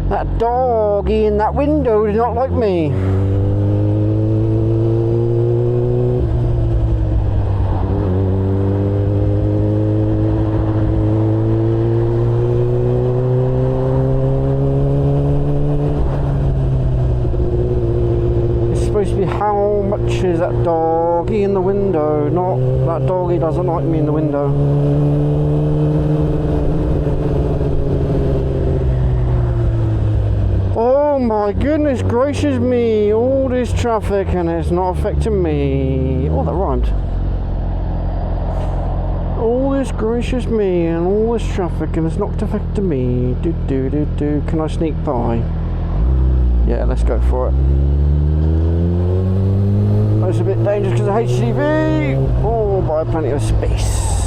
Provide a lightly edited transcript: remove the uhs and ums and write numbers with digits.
That doggy in that window does not like me. It's supposed to be how much is that doggy in the window, not that doggy doesn't like me in the window. Oh my goodness gracious me, all this traffic and it's not affecting me. Oh, that rhymed. All this gracious me and all this traffic and it's not affecting me. Do. Can I sneak by? Yeah, let's go for it. Oh, it's a bit dangerous because of HCV. Oh, but I have plenty of space.